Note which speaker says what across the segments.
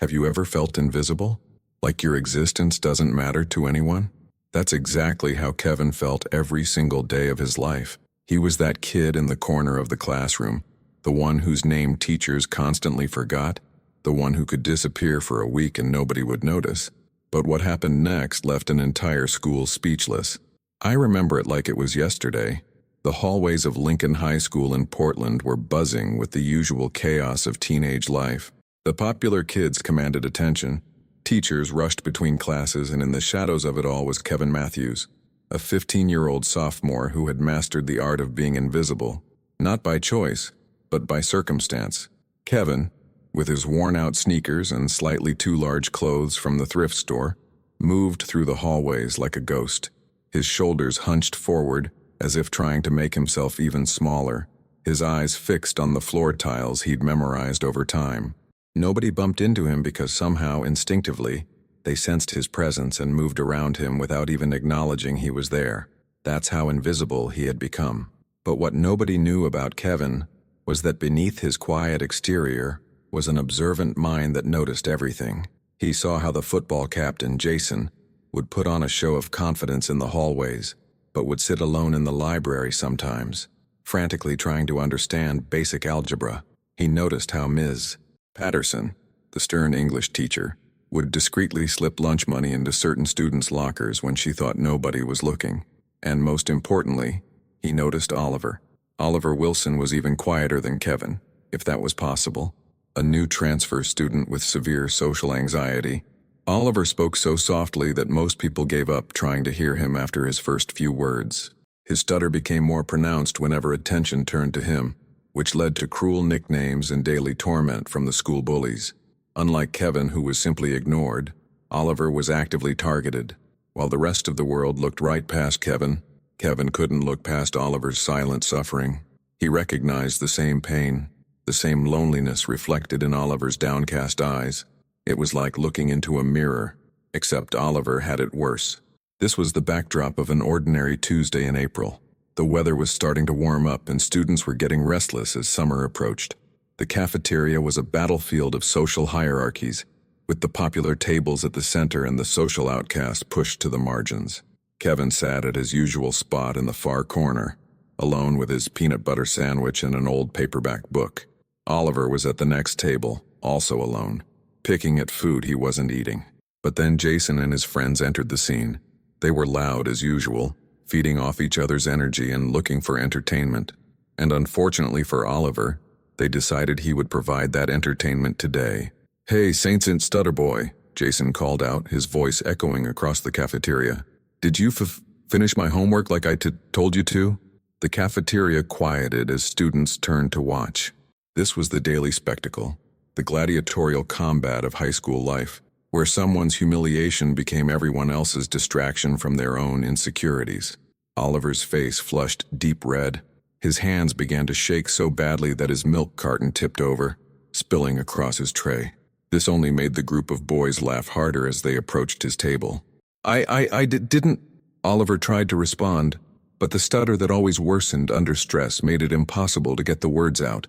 Speaker 1: Have you ever felt invisible? Like your existence doesn't matter to anyone? That's exactly how Kevin felt every single day of his life. He was that kid in the corner of the classroom, the one whose name teachers constantly forgot, the one who could disappear for a week and nobody would notice. But what happened next left an entire school speechless. I remember it like it was yesterday. The hallways of Lincoln High School in Portland were buzzing with the usual chaos of teenage life. The popular kids commanded attention. Teachers rushed between classes, and in the shadows of it all was Kevin Matthews, a 15-year-old sophomore who had mastered the art of being invisible, not by choice, but by circumstance. Kevin, with his worn-out sneakers and slightly too large clothes from the thrift store, moved through the hallways like a ghost, his shoulders hunched forward as if trying to make himself even smaller, his eyes fixed on the floor tiles he'd memorized over time. Nobody bumped into him because somehow, instinctively, they sensed his presence and moved around him without even acknowledging he was there. That's how invisible he had become. But what nobody knew about Kevin was that beneath his quiet exterior was an observant mind that noticed everything. He saw how the football captain, Jason, would put on a show of confidence in the hallways, but would sit alone in the library sometimes, frantically trying to understand basic algebra. He noticed how Ms. Patterson, the stern English teacher, would discreetly slip lunch money into certain students' lockers when she thought nobody was looking. And most importantly, he noticed Oliver. Oliver Wilson was even quieter than Kevin, if that was possible. A new transfer student with severe social anxiety. Oliver spoke so softly that most people gave up trying to hear him after his first few words. His stutter became more pronounced whenever attention turned to him, which led to cruel nicknames and daily torment from the school bullies. Unlike Kevin, who was simply ignored, Oliver was actively targeted. While the rest of the world looked right past Kevin, Kevin couldn't look past Oliver's silent suffering. He recognized the same pain, the same loneliness reflected in Oliver's downcast eyes. It was like looking into a mirror, except Oliver had it worse. This was the backdrop of an ordinary Tuesday in April. The weather was starting to warm up and students were getting restless as summer approached. The cafeteria was a battlefield of social hierarchies, with the popular tables at the center and the social outcasts pushed to the margins. Kevin sat at his usual spot in the far corner, alone with his peanut butter sandwich and an old paperback book. Oliver was at the next table, also alone, picking at food he wasn't eating. But then Jason and his friends entered the scene. They were loud as usual, feeding off each other's energy and looking for entertainment. And unfortunately for Oliver, they decided he would provide that entertainment today. "Hey, Saint Stutterboy," Jason called out, his voice echoing across the cafeteria. "Did you finish my homework like I told you to?" The cafeteria quieted as students turned to watch. This was the daily spectacle, the gladiatorial combat of high school life, where someone's humiliation became everyone else's distraction from their own insecurities. Oliver's face flushed deep red. His hands began to shake so badly that his milk carton tipped over, spilling across his tray. This only made the group of boys laugh harder as they approached his table. I didn't, Oliver tried to respond, but the stutter that always worsened under stress made it impossible to get the words out.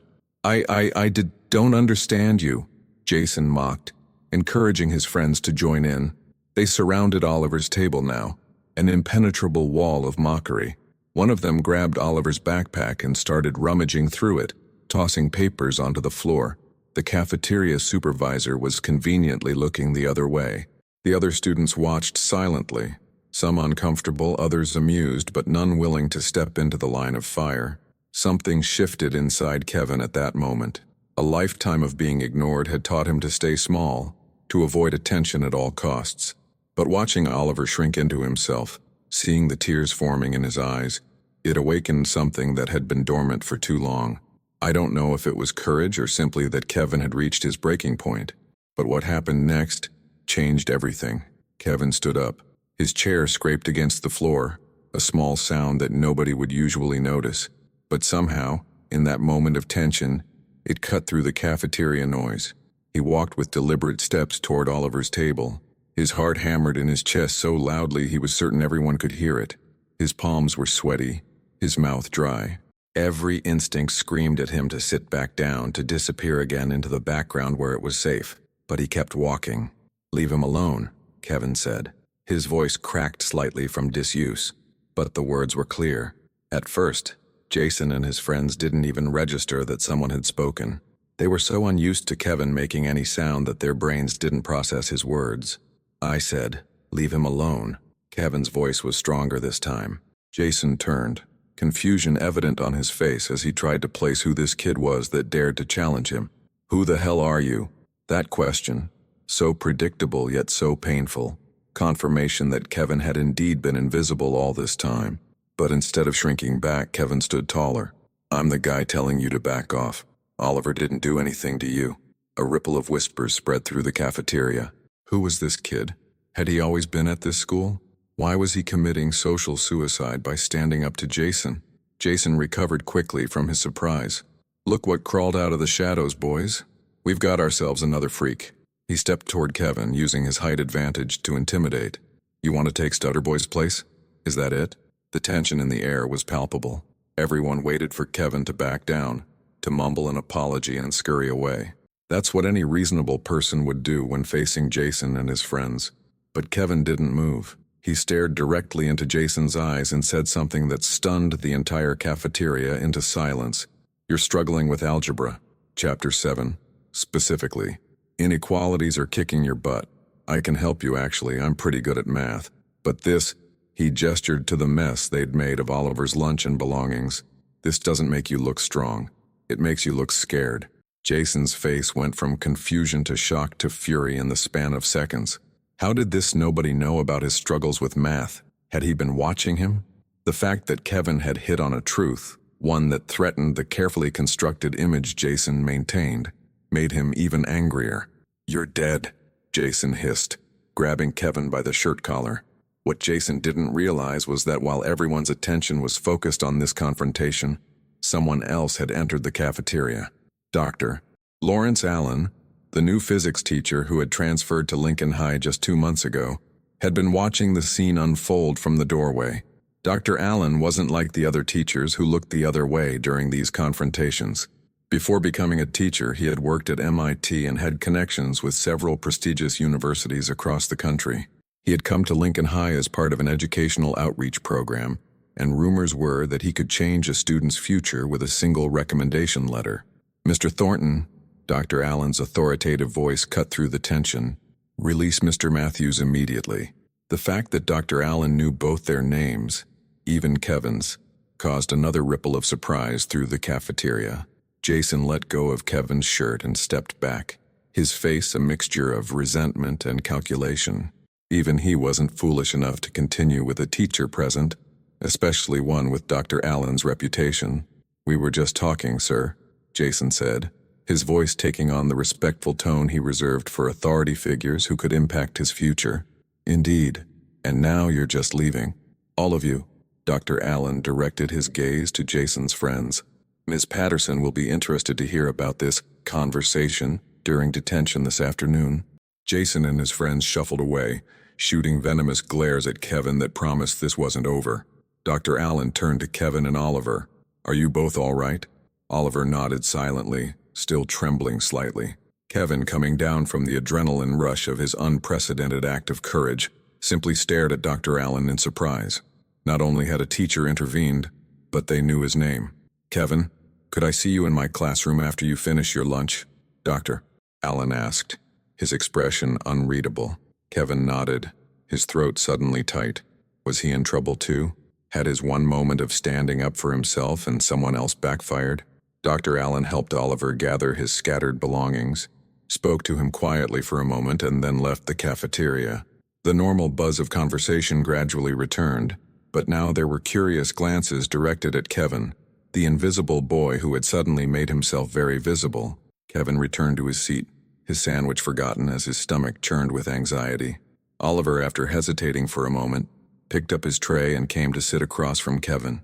Speaker 1: Don't understand you, Jason mocked, encouraging his friends to join in. They surrounded Oliver's table now, an impenetrable wall of mockery. One of them grabbed Oliver's backpack and started rummaging through it, tossing papers onto the floor. The cafeteria supervisor was conveniently looking the other way. The other students watched silently, some uncomfortable, others amused, but none willing to step into the line of fire. Something shifted inside Kevin at that moment. A lifetime of being ignored had taught him to stay small, to avoid attention at all costs. But watching Oliver shrink into himself, seeing the tears forming in his eyes, it awakened something that had been dormant for too long. I don't know if it was courage or simply that Kevin had reached his breaking point, but what happened next changed everything. Kevin stood up. His chair scraped against the floor, a small sound that nobody would usually notice. But somehow, in that moment of tension, it cut through the cafeteria noise. He walked with deliberate steps toward Oliver's table. His heart hammered in his chest so loudly he was certain everyone could hear it. His palms were sweaty, his mouth dry. Every instinct screamed at him to sit back down, to disappear again into the background where it was safe. but he kept walking. "Leave him alone," Kevin said. His voice cracked slightly from disuse, but the words were clear. At first, Jason and his friends didn't even register that someone had spoken. They were so unused to Kevin making any sound that their brains didn't process his words. "I said, leave him alone." Kevin's voice was stronger this time. Jason turned, confusion evident on his face as he tried to place who this kid was that dared to challenge him. "Who the hell are you?" That question, so predictable yet so painful, confirmation that Kevin had indeed been invisible all this time. But instead of shrinking back, Kevin stood taller. "I'm the guy telling you to back off. Oliver didn't do anything to you." A ripple of whispers spread through the cafeteria. Who was this kid? Had he always been at this school? Why was he committing social suicide by standing up to Jason? Jason recovered quickly from his surprise. "Look what crawled out of the shadows, boys. We've got ourselves another freak." He stepped toward Kevin, using his height advantage to intimidate. "You want to take Stutterboy's place? Is that it?" The tension in the air was palpable. Everyone waited for Kevin to back down, to mumble an apology and scurry away. That's what any reasonable person would do when facing Jason and his friends. But Kevin didn't move. He stared directly into Jason's eyes and said something that stunned the entire cafeteria into silence. "You're struggling with algebra. Chapter 7, specifically. Inequalities are kicking your butt. I can help you actually, I'm pretty good at math. But this," he gestured to the mess they'd made of Oliver's lunch and belongings, "this doesn't make you look strong. It makes you look scared." Jason's face went from confusion to shock to fury in the span of seconds. How did this nobody know about his struggles with math? Had he been watching him? The fact that Kevin had hit on a truth, one that threatened the carefully constructed image Jason maintained, made him even angrier. "You're dead," Jason hissed, grabbing Kevin by the shirt collar. What Jason didn't realize was that while everyone's attention was focused on this confrontation, someone else had entered the cafeteria. Dr. Lawrence Allen, the new physics teacher who had transferred to Lincoln High just 2 months ago, had been watching the scene unfold from the doorway. Dr. Allen wasn't like the other teachers who looked the other way during these confrontations. Before becoming a teacher, he had worked at MIT and had connections with several prestigious universities across the country. He had come to Lincoln High as part of an educational outreach program, and rumors were that he could change a student's future with a single recommendation letter. "Mr. Thornton," Dr. Allen's authoritative voice cut through the tension, "release Mr. Matthews immediately." The fact that Dr. Allen knew both their names, even Kevin's, caused another ripple of surprise through the cafeteria. Jason let go of Kevin's shirt and stepped back, his face a mixture of resentment and calculation. Even he wasn't foolish enough to continue with a teacher present, especially one with Dr. Allen's reputation. "We were just talking, sir," Jason said, his voice taking on the respectful tone he reserved for authority figures who could impact his future. "Indeed. And now you're just leaving. All of you." Dr. Allen directed his gaze to Jason's friends. "Ms. Patterson will be interested to hear about this conversation during detention this afternoon." Jason and his friends shuffled away, shooting venomous glares at Kevin that promised this wasn't over. Dr. Allen turned to Kevin and Oliver. "Are you both all right?" Oliver nodded silently, still trembling slightly. Kevin, coming down from the adrenaline rush of his unprecedented act of courage, simply stared at Dr. Allen in surprise. Not only had a teacher intervened, but they knew his name. "Kevin, could I see you in my classroom after you finish your lunch?" "Doctor?" Allen asked, his expression unreadable. Kevin nodded, his throat suddenly tight. Was he in trouble too? Had his one moment of standing up for himself and someone else backfired? Dr. Allen helped Oliver gather his scattered belongings, spoke to him quietly for a moment, and then left the cafeteria. The normal buzz of conversation gradually returned, but now there were curious glances directed at Kevin, the invisible boy who had suddenly made himself very visible. Kevin returned to his seat, his sandwich forgotten as his stomach churned with anxiety. Oliver, after hesitating for a moment, picked up his tray and came to sit across from Kevin.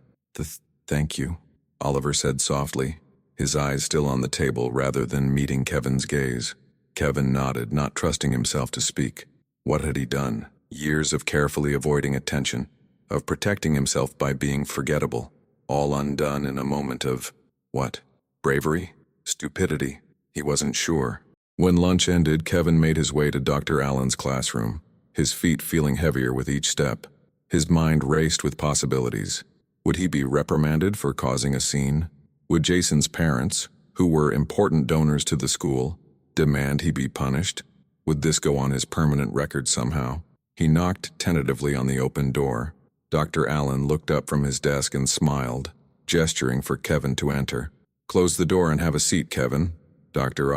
Speaker 1: Thank you," Oliver said softly, his eyes still on the table rather than meeting Kevin's gaze. Kevin nodded, not trusting himself to speak. What had he done? Years of carefully avoiding attention, of protecting himself by being forgettable, all undone in a moment of, what? Bravery? Stupidity? He wasn't sure. When lunch ended, Kevin made his way to Dr. Allen's classroom, his feet feeling heavier with each step. His mind raced with possibilities. Would he be reprimanded for causing a scene? Would Jason's parents, who were important donors to the school, demand he be punished? Would this go on his permanent record somehow? He knocked tentatively on the open door. Dr. Allen looked up from his desk and smiled, gesturing for Kevin to enter. "Close the door and have a seat, Kevin," Dr.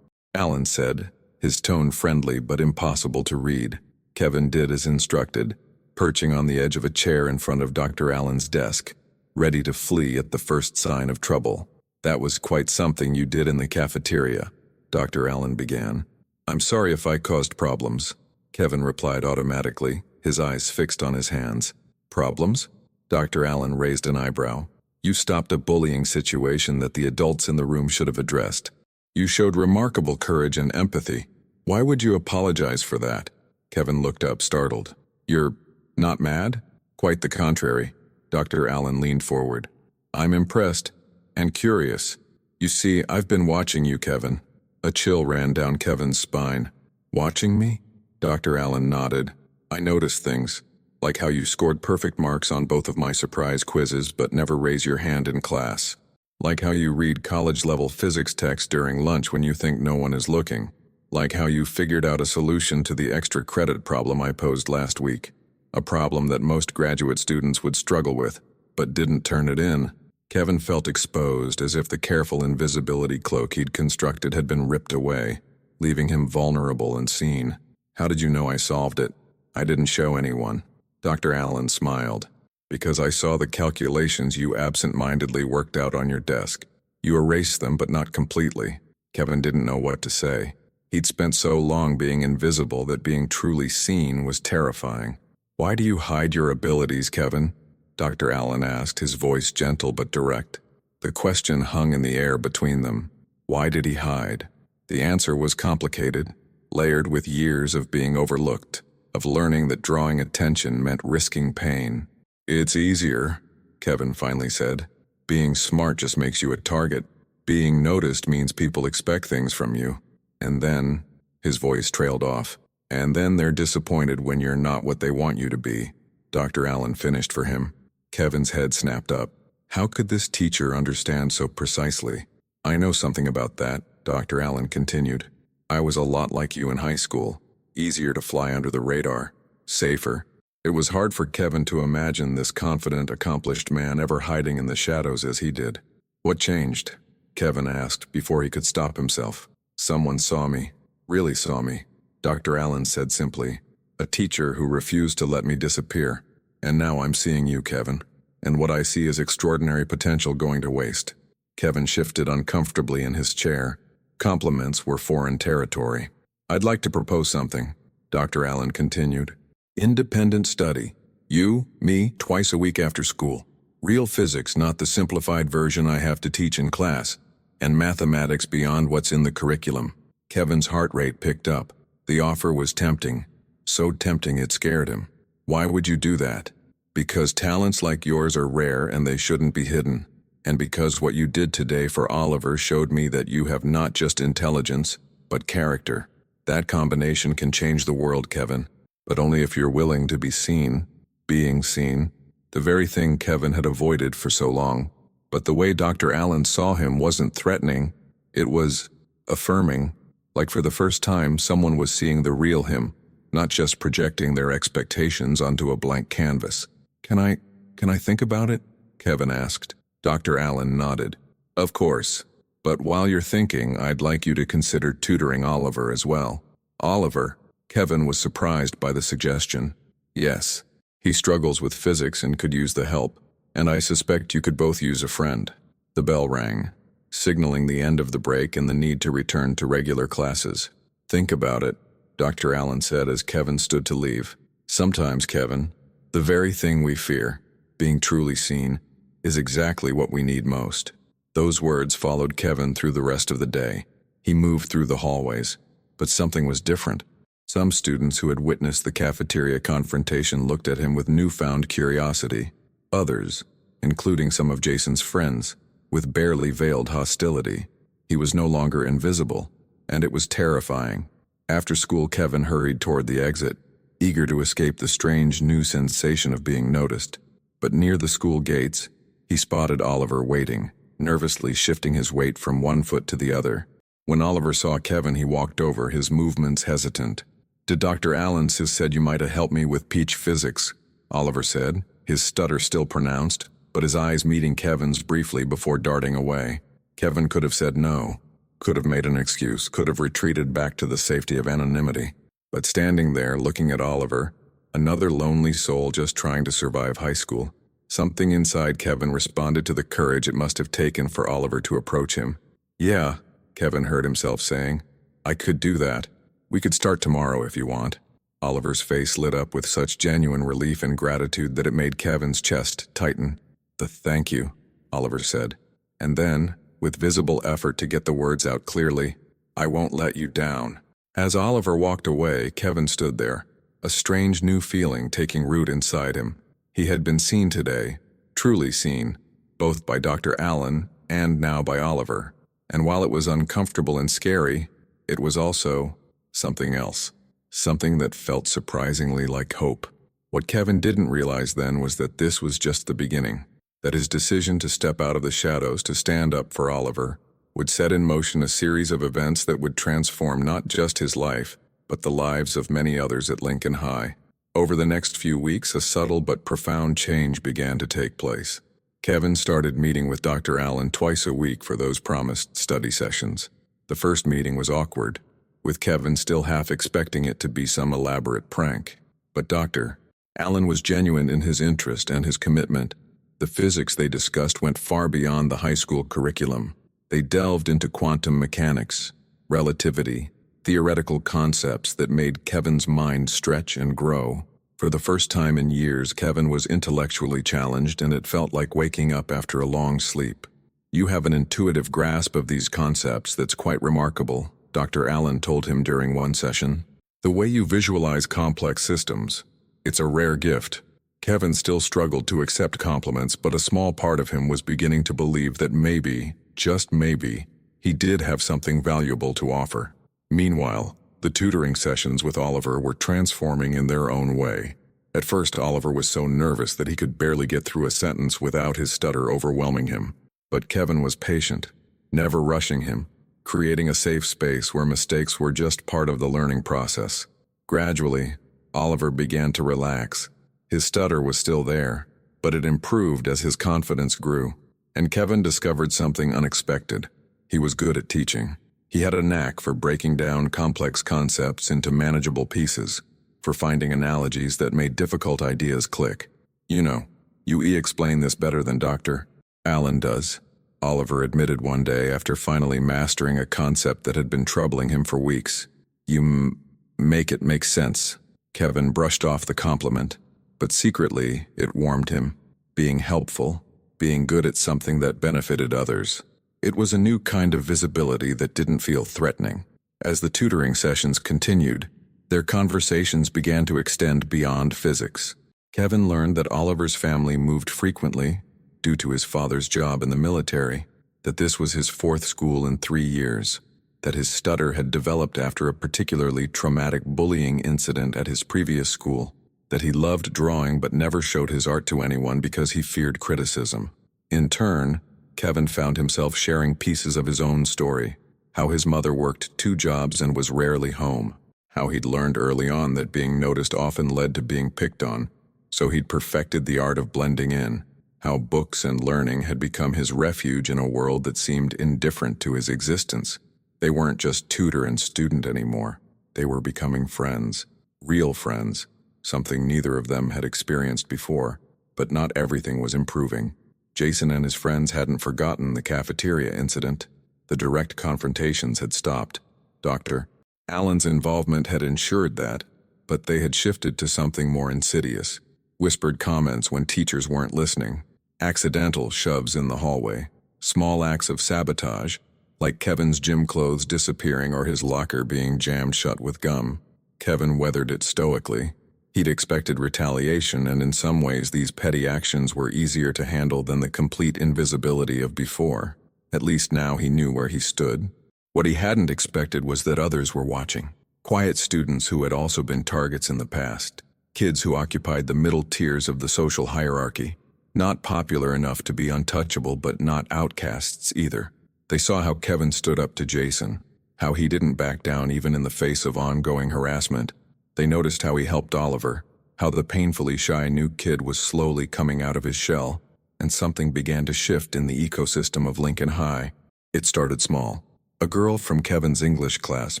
Speaker 1: Allen said, his tone friendly but impossible to read. Kevin did as instructed, perching on the edge of a chair in front of Dr. Allen's desk, ready to flee at the first sign of trouble. "That was quite something you did in the cafeteria," Dr. Allen began. "I'm sorry if I caused problems," Kevin replied automatically, his eyes fixed on his hands. "Problems?" Dr. Allen raised an eyebrow. "You stopped a bullying situation that the adults in the room should have addressed. You showed remarkable courage and empathy. Why would you apologize for that?" Kevin looked up, startled. "You're not mad?" "Quite the contrary." Dr. Allen leaned forward. "I'm impressed and curious. You see, I've been watching you, Kevin." A chill ran down Kevin's spine. "Watching me?" Dr. Allen nodded. "I noticed things, like how you scored perfect marks on both of my surprise quizzes but never raise your hand in class. Like how you read college-level physics text during lunch when you think no one is looking. Like how you figured out a solution to the extra credit problem I posed last week. A problem that most graduate students would struggle with, but didn't turn it in." Kevin felt exposed, as if the careful invisibility cloak he'd constructed had been ripped away, leaving him vulnerable and seen. "How did you know I solved it?" "I didn't show anyone." Dr. Allen smiled. "Because I saw the calculations you absent-mindedly worked out on your desk. You erased them, but not completely." Kevin didn't know what to say. He'd spent so long being invisible that being truly seen was terrifying. "Why do you hide your abilities, Kevin?" Dr. Allen asked, his voice gentle but direct. The question hung in the air between them. Why did he hide? The answer was complicated, layered with years of being overlooked, of learning that drawing attention meant risking pain. "It's easier," Kevin finally said. "Being smart just makes you a target. Being noticed means people expect things from you. And then," his voice trailed off, "and then they're disappointed when you're not what they want you to be." Dr. Allen finished for him. Kevin's head snapped up. How could this teacher understand so precisely? "I know something about that," Dr. Allen continued. "I was a lot like you in high school. Easier to fly under the radar. Safer." It was hard for Kevin to imagine this confident, accomplished man ever hiding in the shadows as he did. "What changed?" Kevin asked before he could stop himself. "Someone saw me. Really saw me," Dr. Allen said simply. "A teacher who refused to let me disappear. And now I'm seeing you, Kevin. And what I see is extraordinary potential going to waste." Kevin shifted uncomfortably in his chair. Compliments were foreign territory. "I'd like to propose something," Dr. Allen continued. "Independent study. You, me, twice a week after school. Real physics, not the simplified version I have to teach in class. And mathematics beyond what's in the curriculum." Kevin's heart rate picked up. The offer was tempting. So tempting it scared him. "Why would you do that?" "Because talents like yours are rare and they shouldn't be hidden. And because what you did today for Oliver showed me that you have not just intelligence, but character. That combination can change the world, Kevin. But only if you're willing to be seen." Being seen. The very thing Kevin had avoided for so long. But the way Dr. Allen saw him wasn't threatening. It was affirming. Like for the first time, someone was seeing the real him, not just projecting their expectations onto a blank canvas. Can I think about it?" Kevin asked. Dr. Allen nodded. "Of course. But while you're thinking, I'd like you to consider tutoring Oliver as well." "Oliver?" Kevin was surprised by the suggestion. "Yes. He struggles with physics and could use the help. And I suspect you could both use a friend." The bell rang, signaling the end of the break and the need to return to regular classes. "Think about it," Dr. Allen said as Kevin stood to leave. "Sometimes, Kevin, the very thing we fear, being truly seen, is exactly what we need most." Those words followed Kevin through the rest of the day. He moved through the hallways, but something was different. Some students who had witnessed the cafeteria confrontation looked at him with newfound curiosity. Others, including some of Jason's friends, with barely veiled hostility. He was no longer invisible. and it was terrifying. After school, Kevin hurried toward the exit, eager to escape the strange new sensation of being noticed. But near the school gates, he spotted Oliver waiting, nervously shifting his weight from one foot to the other. When Oliver saw Kevin, he walked over, his movements hesitant. "Did Dr. Allen said you might have helped me with peach physics?" Oliver said, his stutter still pronounced, but his eyes meeting Kevin's briefly before darting away. Kevin could have said no, could have made an excuse, could have retreated back to the safety of anonymity. But standing there, looking at Oliver, another lonely soul just trying to survive high school, something inside Kevin responded to the courage it must have taken for Oliver to approach him. "Yeah," Kevin heard himself saying, "I could do that. We could start tomorrow if you want." Oliver's face lit up with such genuine relief and gratitude that it made Kevin's chest tighten. "Thank you," Oliver said. And then, with visible effort to get the words out clearly, "I won't let you down." As Oliver walked away, Kevin stood there, a strange new feeling taking root inside him. He had been seen today, truly seen, both by Dr. Allen and now by Oliver. And while it was uncomfortable and scary, it was also something else. Something that felt surprisingly like hope. What Kevin didn't realize then was that this was just the beginning, that his decision to step out of the shadows to stand up for Oliver would set in motion a series of events that would transform not just his life, but the lives of many others at Lincoln High. Over the next few weeks, a subtle but profound change began to take place. Kevin started meeting with Dr. Allen twice a week for those promised study sessions. The first meeting was awkward, with Kevin still half expecting it to be some elaborate prank. But Dr. Allen was genuine in his interest and his commitment. The physics they discussed went far beyond the high school curriculum. They delved into quantum mechanics, relativity, theoretical concepts that made Kevin's mind stretch and grow. For the first time in years, Kevin was intellectually challenged, and it felt like waking up after a long sleep. "You have an intuitive grasp of these concepts that's quite remarkable," Dr. Allen told him during one session. "The way you visualize complex systems, it's a rare gift." Kevin still struggled to accept compliments, but a small part of him was beginning to believe that maybe, just maybe, he did have something valuable to offer. Meanwhile, the tutoring sessions with Oliver were transforming in their own way. At first, Oliver was so nervous that he could barely get through a sentence without his stutter overwhelming him. But Kevin was patient, never rushing him, creating a safe space where mistakes were just part of the learning process. Gradually, Oliver began to relax. His stutter was still there, but it improved as his confidence grew. And Kevin discovered something unexpected. He was good at teaching. He had a knack for breaking down complex concepts into manageable pieces, for finding analogies that made difficult ideas click. You explain this better than Dr. Allen does," Oliver admitted one day after finally mastering a concept that had been troubling him for weeks. "You make it make sense." Kevin brushed off the compliment, but secretly it warmed him. Being helpful, being good at something that benefited others. It was a new kind of visibility that didn't feel threatening. As the tutoring sessions continued, their conversations began to extend beyond physics. Kevin learned that Oliver's family moved frequently due to his father's job in the military, that this was his fourth school in 3 years, that his stutter had developed after a particularly traumatic bullying incident at his previous school, that he loved drawing but never showed his art to anyone because he feared criticism. In turn, Kevin found himself sharing pieces of his own story, how his mother worked 2 jobs and was rarely home, how he'd learned early on that being noticed often led to being picked on, so he'd perfected the art of blending in, how books and learning had become his refuge in a world that seemed indifferent to his existence. They weren't just tutor and student anymore. They were becoming friends, real friends, something neither of them had experienced before. But not everything was improving. Jason and his friends hadn't forgotten the cafeteria incident. The direct confrontations had stopped. Dr. Allen's involvement had ensured that, but they had shifted to something more insidious. Whispered comments when teachers weren't listening, accidental shoves in the hallway, small acts of sabotage, like Kevin's gym clothes disappearing or his locker being jammed shut with gum. Kevin weathered it stoically. He'd expected retaliation, and in some ways these petty actions were easier to handle than the complete invisibility of before. At least now he knew where he stood. What he hadn't expected was that others were watching. Quiet students who had also been targets in the past. Kids who occupied the middle tiers of the social hierarchy. Not popular enough to be untouchable, but not outcasts either. They saw how Kevin stood up to Jason, how he didn't back down even in the face of ongoing harassment. They noticed how he helped Oliver, how the painfully shy new kid was slowly coming out of his shell, and something began to shift in the ecosystem of Lincoln High. It started small. A girl from Kevin's English class,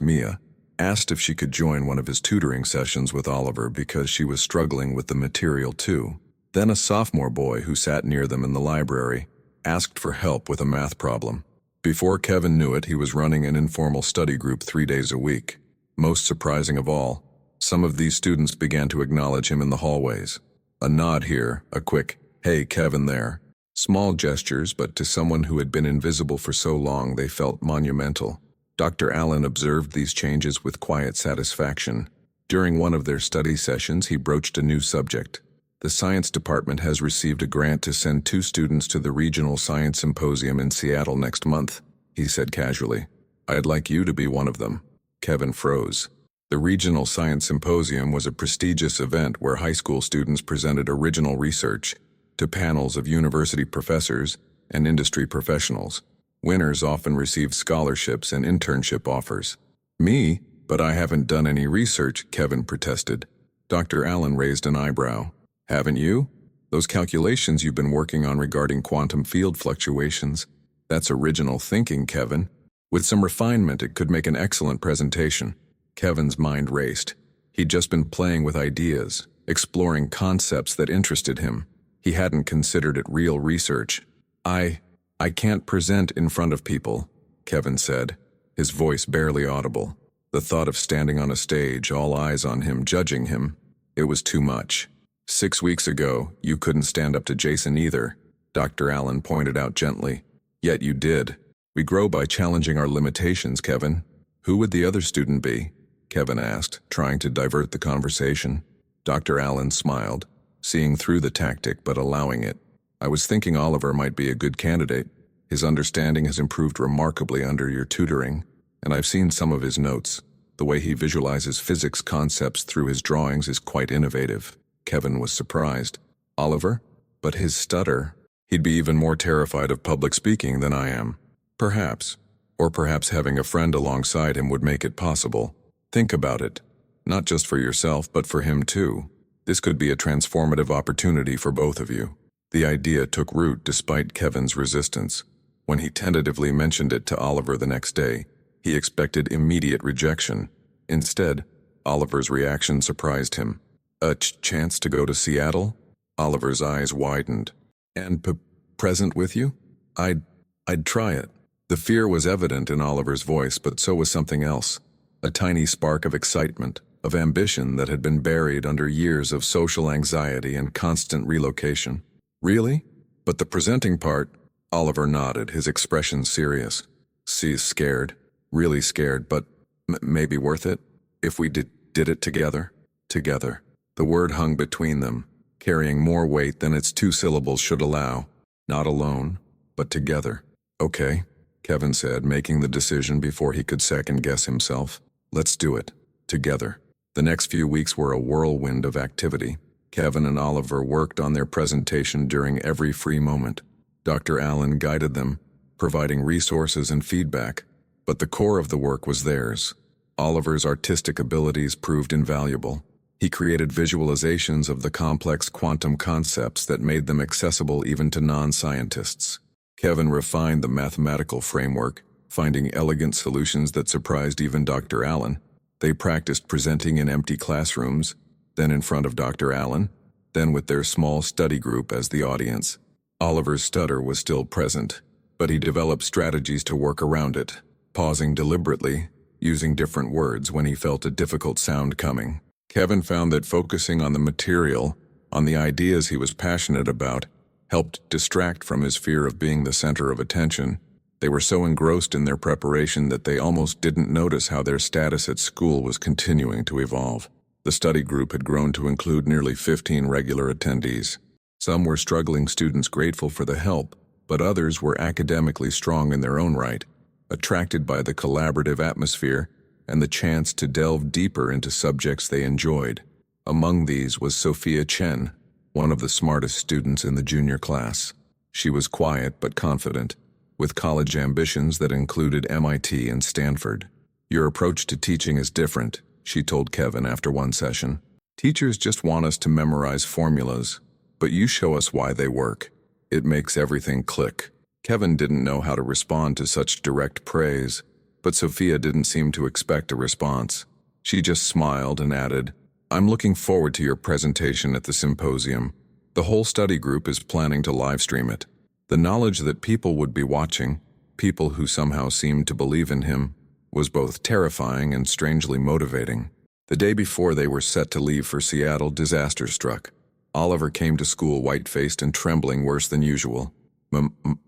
Speaker 1: Mia, asked if she could join one of his tutoring sessions with Oliver because she was struggling with the material too. Then a sophomore boy who sat near them in the library asked for help with a math problem. Before Kevin knew it, he was running an informal study group 3 days a week. Most surprising of all, some of these students began to acknowledge him in the hallways. A nod here, a quick, "Hey, Kevin," there. Small gestures, but to someone who had been invisible for so long, they felt monumental. Dr. Allen observed these changes with quiet satisfaction. During one of their study sessions, he broached a new subject. The science department has received a grant to send 2 students to the Regional Science Symposium in Seattle next month, he said casually. "I'd like you to be one of them." Kevin froze. The Regional Science Symposium was a prestigious event where high school students presented original research to panels of university professors and industry professionals. Winners often received scholarships and internship offers. "Me? But I haven't done any research," Kevin protested. Dr. Allen raised an eyebrow. "Haven't you? Those calculations you've been working on regarding quantum field fluctuations, that's original thinking, Kevin. With some refinement, it could make an excellent presentation." Kevin's mind raced. He'd just been playing with ideas, exploring concepts that interested him. He hadn't considered it real research. I can't present in front of people," Kevin said, his voice barely audible. The thought of standing on a stage, all eyes on him, judging him, it was too much. 6 weeks ago, you couldn't stand up to Jason either, Dr. Allen pointed out gently. Yet you did. We grow by challenging our limitations, Kevin. Who would the other student be? Kevin asked, trying to divert the conversation. Dr. Allen smiled, seeing through the tactic but allowing it. "I was thinking Oliver might be a good candidate. His understanding has improved remarkably under your tutoring, and I've seen some of his notes. The way he visualizes physics concepts through his drawings is quite innovative." Kevin was surprised. "Oliver? But his stutter. He'd be even more terrified of public speaking than I am." "Perhaps. Or perhaps having a friend alongside him would make it possible. Think about it. Not just for yourself, but for him too. This could be a transformative opportunity for both of you." The idea took root despite Kevin's resistance. When he tentatively mentioned it to Oliver the next day, he expected immediate rejection. Instead, Oliver's reaction surprised him. "A chance to go to Seattle?" Oliver's eyes widened. "And present with you? I'd try it." The fear was evident in Oliver's voice, but so was something else. A tiny spark of excitement, of ambition that had been buried under years of social anxiety and constant relocation. "Really? But the presenting part?" Oliver nodded, his expression serious. "She's scared. Really scared, but maybe worth it? If we did it together?" Together. The word hung between them, carrying more weight than its 2 syllables should allow. Not alone, but together. "Okay," Kevin said, making the decision before he could second-guess himself. "Let's do it. Together." The next few weeks were a whirlwind of activity. Kevin and Oliver worked on their presentation during every free moment. Dr. Allen guided them, providing resources and feedback, but the core of the work was theirs. Oliver's artistic abilities proved invaluable. He created visualizations of the complex quantum concepts that made them accessible even to non-scientists. Kevin refined the mathematical framework, finding elegant solutions that surprised even Dr. Allen. They practiced presenting in empty classrooms, then in front of Dr. Allen, then with their small study group as the audience. Oliver's stutter was still present, but he developed strategies to work around it, pausing deliberately, using different words when he felt a difficult sound coming. Kevin found that focusing on the material, on the ideas he was passionate about, helped distract from his fear of being the center of attention. They were so engrossed in their preparation that they almost didn't notice how their status at school was continuing to evolve. The study group had grown to include nearly 15 regular attendees. Some were struggling students grateful for the help, but others were academically strong in their own right. attracted by the collaborative atmosphere and the chance to delve deeper into subjects they enjoyed. Among these was Sophia Chen, one of the smartest students in the junior class. She was quiet but confident, with college ambitions that included MIT and Stanford. "Your approach to teaching is different," she told Kevin after one session. "Teachers just want us to memorize formulas, but you show us why they work. It makes everything click." Kevin didn't know how to respond to such direct praise, but Sophia didn't seem to expect a response. She just smiled and added, "I'm looking forward to your presentation at the symposium. The whole study group is planning to live stream it." The knowledge that people would be watching, people who somehow seemed to believe in him, was both terrifying and strangely motivating. The day before they were set to leave for Seattle, disaster struck. Oliver came to school white-faced and trembling worse than usual.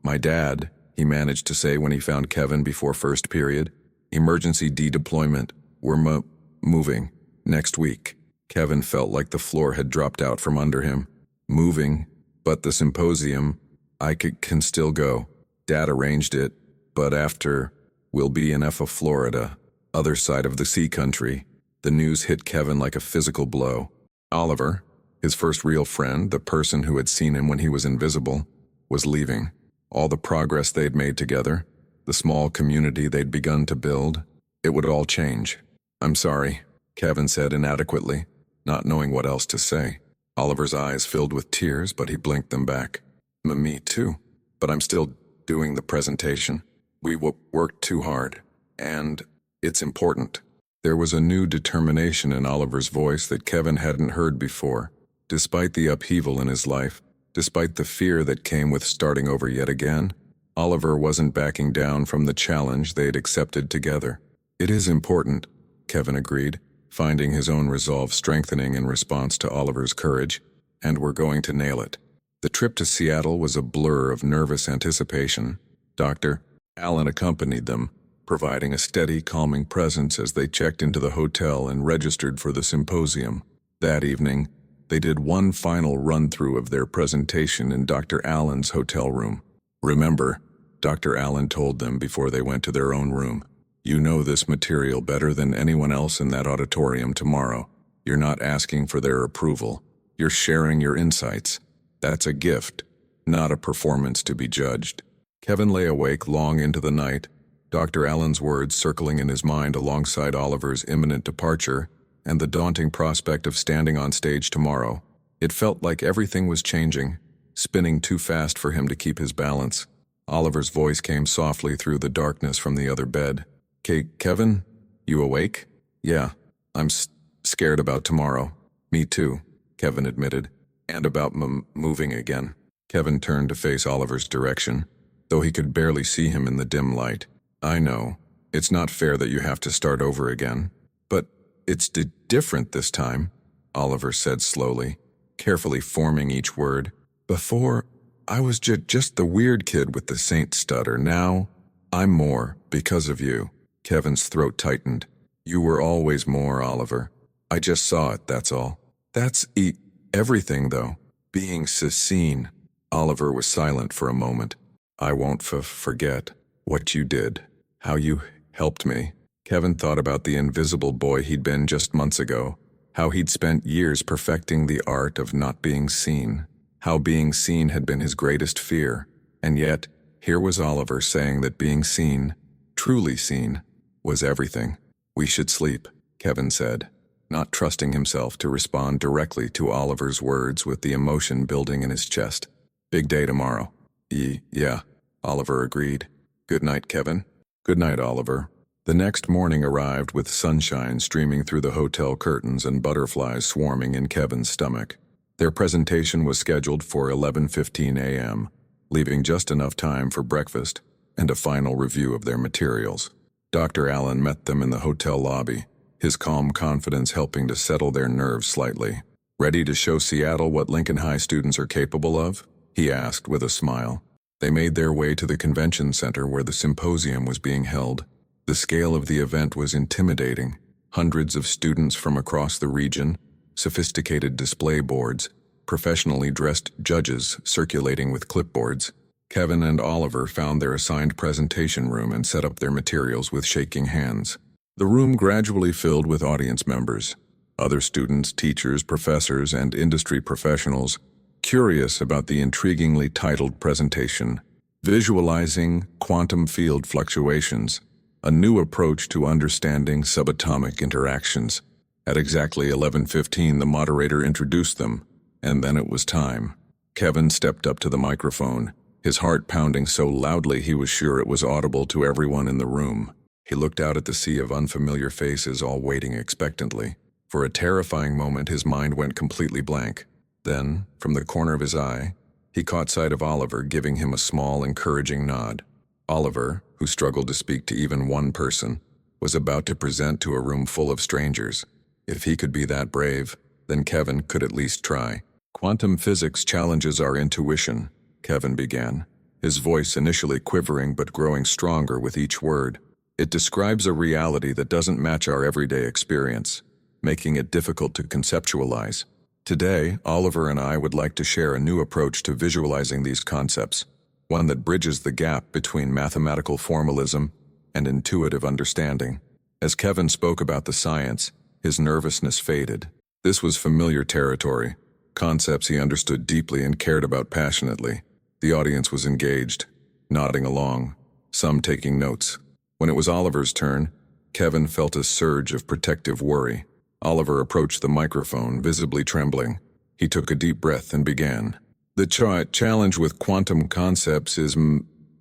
Speaker 1: My dad," he managed to say when he found Kevin before first period. "Emergency dedeployment. We're moving. Next week." Kevin felt like the floor had dropped out from under him. "Moving? But the symposium, I can still go. Dad arranged it, but after, we'll be in Florida, other side of the sea country." The news hit Kevin like a physical blow. Oliver, his first real friend, the person who had seen him when he was invisible, was leaving. All the progress they'd made together, the small community they'd begun to build, it would all change. "I'm sorry," Kevin said inadequately, not knowing what else to say. Oliver's eyes filled with tears, but he blinked them back. "Me too, but I'm still doing the presentation. We worked too hard, and it's important." There was a new determination in Oliver's voice that Kevin hadn't heard before. Despite the upheaval in his life, despite the fear that came with starting over yet again, Oliver wasn't backing down from the challenge they'd accepted together. "It is important," Kevin agreed, finding his own resolve strengthening in response to Oliver's courage, "and we're going to nail it." The trip to Seattle was a blur of nervous anticipation. Dr. Allen accompanied them, providing a steady, calming presence as they checked into the hotel and registered for the symposium. That evening, they did one final run-through of their presentation in Dr. Allen's hotel room. "Remember," Dr. Allen told them before they went to their own room, "you know this material better than anyone else in that auditorium tomorrow. You're not asking for their approval. You're sharing your insights. That's a gift, not a performance to be judged." Kevin lay awake long into the night, Dr. Allen's words circling in his mind alongside Oliver's imminent departure and the daunting prospect of standing on stage tomorrow. It felt like everything was changing, spinning too fast for him to keep his balance. Oliver's voice came softly through the darkness from the other bed. "Kevin, you awake?" "Yeah, I'm scared about tomorrow." "Me too," Kevin admitted. "And about moving again." Kevin turned to face Oliver's direction, though he could barely see him in the dim light. "I know, it's not fair that you have to start over again, but it's different this time," Oliver said slowly, carefully forming each word. "Before, I was just the weird kid with the saint stutter. Now, I'm more, because of you." Kevin's throat tightened. "You were always more, Oliver. I just saw it, that's all." "That's everything, though. Being seen." Oliver was silent for a moment. "I won't forget what you did, how you helped me." Kevin thought about the invisible boy he'd been just months ago, how he'd spent years perfecting the art of not being seen, how being seen had been his greatest fear, and yet, here was Oliver saying that being seen, truly seen, was everything. "We should sleep," Kevin said, not trusting himself to respond directly to Oliver's words with the emotion building in his chest. "Big day tomorrow." Yeah," Oliver agreed. "Good night, Kevin." "Good night, Oliver." The next morning arrived with sunshine streaming through the hotel curtains and butterflies swarming in Kevin's stomach. Their presentation was scheduled for 11:15 a.m., leaving just enough time for breakfast and a final review of their materials. Dr. Allen met them in the hotel lobby, his calm confidence helping to settle their nerves slightly. "Ready to show Seattle what Lincoln High students are capable of?" he asked with a smile. They made their way to the convention center where the symposium was being held. The scale of the event was intimidating. Hundreds of students from across the region, sophisticated display boards, professionally dressed judges circulating with clipboards. Kevin and Oliver found their assigned presentation room and set up their materials with shaking hands. The room gradually filled with audience members, other students, teachers, professors, and industry professionals, curious about the intriguingly titled presentation, Visualizing Quantum Field Fluctuations, a new approach to understanding subatomic interactions. At exactly 11:15, the moderator introduced them, and then it was time. Kevin stepped up to the microphone, his heart pounding so loudly he was sure it was audible to everyone in the room. He looked out at the sea of unfamiliar faces, all waiting expectantly. For a terrifying moment, his mind went completely blank. Then, from the corner of his eye, he caught sight of Oliver, giving him a small, encouraging nod. Oliver, who struggled to speak to even one person, was about to present to a room full of strangers. If he could be that brave, then Kevin could at least try. "Quantum physics challenges our intuition," Kevin began, his voice initially quivering but growing stronger with each word. "It describes a reality that doesn't match our everyday experience, making it difficult to conceptualize. Today, Oliver and I would like to share a new approach to visualizing these concepts, one that bridges the gap between mathematical formalism and intuitive understanding." As Kevin spoke about the science, his nervousness faded. This was familiar territory, concepts he understood deeply and cared about passionately. The audience was engaged, nodding along, some taking notes. When it was Oliver's turn, Kevin felt a surge of protective worry. Oliver approached the microphone, visibly trembling. He took a deep breath and began. "The challenge with quantum concepts is